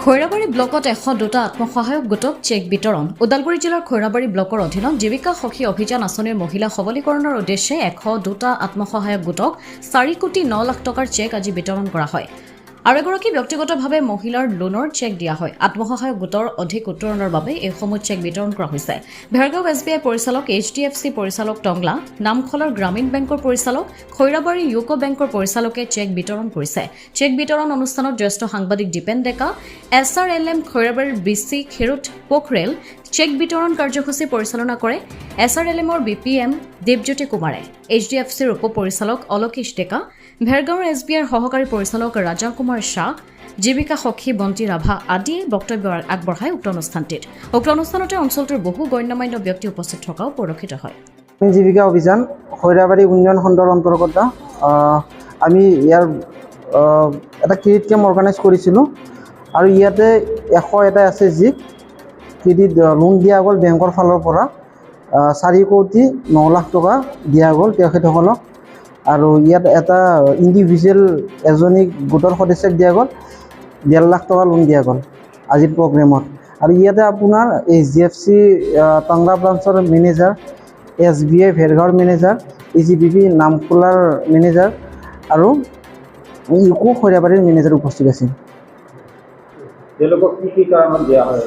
খৈৰাবাৰী ব্লকত 102টা আত্মসহায়ক গোটক চেক বিতৰণ। ওদালগুৰি জিলাৰ খৈৰাবাৰী ব্লকৰ অধীনত জীৱিকা সখী অভিযান আঁচনিৰ মহিলা সবলীকৰণৰ উদ্দেশ্যে 102টা আত্মসহায়ক গোটক 4,9,00,000 টকাৰ চেক আজি বিতৰণ কৰা হয়। আৰু এগৰাকী ব্যক্তিগতভাৱে মহিলাৰ লোনৰ চেক দিয়া হয়। আত্মসহায়ক গোটৰ অধিক উত্তৰণৰ বাবে এই সমূহ চেক বিতৰণ কৰা হৈছে। ভেৰগাঁও SBI পৰিচালক, HDFC পৰিচালক টংলা, নামখলৰ গ্ৰামীণ বেংকৰ পৰিচালক, খৈৰাবাৰী ইউকো বেংকৰ পৰিচালকে চেক বিতৰণ কৰিছে। চেক বিতৰণ অনুষ্ঠানত জ্যেষ্ঠ সাংবাদিক দীপেন ডেকা, SRLM খৈৰাবাৰীৰ BC খেৰুত পোখৰেল চেক বিতৰণ কাৰ্যসূচী পৰিচালনা কৰে। SRLMৰ BPM দেৱজ্যোতি কুমাৰে, HDFCৰ উপ পৰিচালক অলকেশ ডেকা, ভেৰগাঁৱৰ SBIৰ সহকাৰী পৰিচালক ৰাজা কুমাৰ শ্বাহ, জীৱিকা সখী বন্তি ৰাভা আদিয়ে বক্তব্য আগবঢ়ায় উক্ত অনুষ্ঠানটিত। উক্ত অনুষ্ঠানতে অঞ্চলটোৰ বহু গণ্যমান্য ব্যক্তি উপস্থিত থকাও পৰিলক্ষিত হয়। জীৱিকা অভিযান খৈৰাবাৰী উন্নয়ন খণ্ডৰ অন্তৰ্গত আমি ইয়াৰ এটা ক্ৰেডিট কেম্প অৰ্গেনাইজ কৰিছিলোঁ আৰু ইয়াতে 101টা SHG ক্ৰেডিট লোন দিয়া গ'ল বেংকৰ ফালৰ পৰা। 4,09,00,000 টকা দিয়া গ'ল তেখেতসকলক। আৰু ইয়াত এটা ইণ্ডিভিজুৱেল এজনী গোটৰ সদস্যক দিয়া গ'ল 1,50,000 টকা লোন দিয়া গ'ল আজিৰ প্ৰগ্ৰেমত। আৰু ইয়াতে আপোনাৰ HDFC টংলা ব্ৰাঞ্চৰ মেনেজাৰ, SBI ভেৰগাঁৱৰ মেনেজাৰ, EGBB নামখোলাৰ মেনেজাৰ আৰু ইউকো খৈৰাবাৰীৰ মেনেজাৰ উপস্থিত আছিল। তেওঁলোকক কি কাৰণত দিয়া হয়?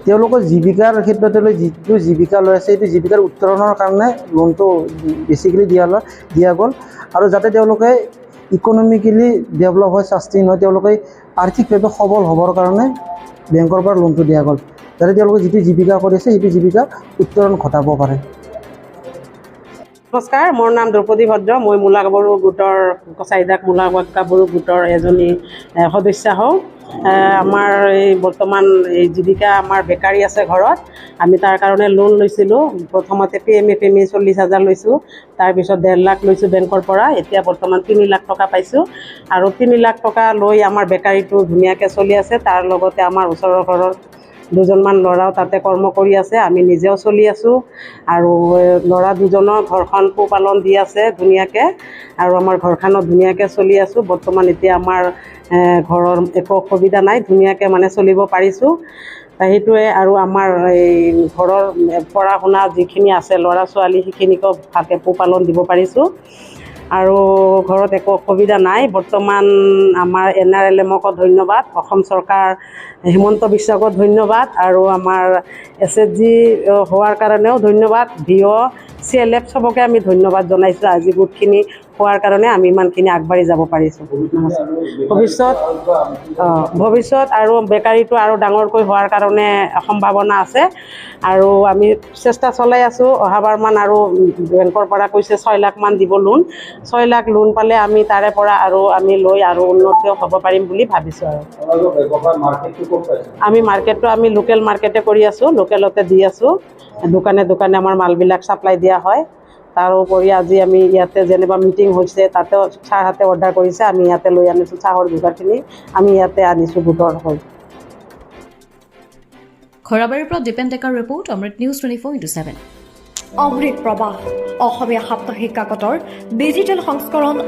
তেওঁলোকৰ জীৱিকাৰ ক্ষেত্ৰত যিটো জীৱিকা লৈ আছে সেইটো জীৱিকাৰ উত্তৰণৰ কাৰণে লোনটো বেছিকেলি দিয়া গ'ল। আৰু যাতে তেওঁলোকে ইকনমিকেলি ডেভেলপ হয়, ছাষ্টেইন হয়, তেওঁলোকে আৰ্থিকভাৱে সবল হ'বৰ কাৰণে বেংকৰ পৰা লোনটো দিয়া গ'ল, যাতে তেওঁলোকে যিটো জীৱিকা কৰিছে সেইটো জীৱিকা উত্তৰণ ঘটাব পাৰে। নমস্কাৰ, মোৰ নাম দ্ৰৌপদী ভদ্ৰ। মই মূলাগাভৰু গোটৰ চাহিদাক মূলাগাভৰু গোটৰ এজনী সদস্যা হওঁ। আমাৰ এই বৰ্তমান এই জীৱিকা আমাৰ বেকাৰী আছে ঘৰত। আমি তাৰ কাৰণে লোন লৈছিলোঁ। প্ৰথমতে PMFME 40,000 লৈছোঁ, তাৰপিছত 1.5 লাখ লৈছোঁ বেংকৰ পৰা। এতিয়া বৰ্তমান 3,00,000 টকা পাইছোঁ। আৰু 3,00,000 টকা লৈ আমাৰ বেকাৰীটো ধুনীয়াকৈ চলি আছে। তাৰ লগতে আমাৰ ওচৰৰ ঘৰৰ দুজনমান ল'ৰাও তাতে কৰ্ম কৰি আছে, আমি নিজেও চলি আছোঁ। আৰু ল'ৰা দুজনৰ ঘৰখন পোহপালন দি আছে ধুনীয়াকৈ, আৰু আমাৰ ঘৰখনত ধুনীয়াকৈ চলি আছোঁ। বৰ্তমান এতিয়া আমাৰ ঘৰৰ একো অসুবিধা নাই, ধুনীয়াকৈ মানে চলিব পাৰিছোঁ। সেইটোৱে। আৰু আমাৰ এই ঘৰৰ পঢ়া শুনা যিখিনি আছে ল'ৰা ছোৱালী সেইখিনিকো ভালকৈ পোহপালন দিব পাৰিছোঁ। আৰু ঘৰত একো অসুবিধা নাই। বৰ্তমান আমাৰ NRLMকো ধন্যবাদ, অসম চৰকাৰ হিমন্ত বিশ্বকো ধন্যবাদ, আৰু আমাৰ SHG হোৱাৰ কাৰণেও ধন্যবাদ। VO CLF চবকে আমি ধন্যবাদ জনাইছোঁ। আজি গোটখিনি হোৱাৰ কাৰণে আমি ইমানখিনি আগবাঢ়ি যাব পাৰিছোঁ। ভৱিষ্যত আৰু বেকাৰীটো আৰু ডাঙৰকৈ হোৱাৰ কাৰণে সম্ভাৱনা আছে, আৰু আমি চেষ্টা চলাই আছোঁ। অহাবাৰমান আৰু বেংকৰ পৰা কৈছে 6 লাখ মান দিব লোন। 6 লাখ লোন পালে আমি তাৰে পৰা আৰু আমি লৈ আৰু উন্নতিও হ'ব পাৰিম বুলি ভাবিছোঁ। আৰু আমি মাৰ্কেটটো আমি লোকেল মাৰ্কেটে কৰি আছোঁ, লোকেলতে দি আছোঁ। দোকানে দোকানে আমাৰ মালবিলাক ছাপ্লাই দিয়া হয়। তাৰোপৰি আজি আমি ইয়াতে যেনিবা মিটিং হৈছে, তাতেও চাহহাতে অৰ্ডাৰ কৰিছে, আমি ইয়াতে লৈ আনিছোঁ। চাহৰ যোগাৰখিনি আমি ইয়াতে আনিছোঁ গোটৰ হৈ। খৈৰাবাৰীৰ পৰা দীপেন ডেকাৰ ৰিপৰ্ট, অমৃত নিউজ 24/7। অমৃত প্ৰবাহ অসমীয়া সাপ্তাহিক কাকতৰ ডিজিটেল সংস্কৰণ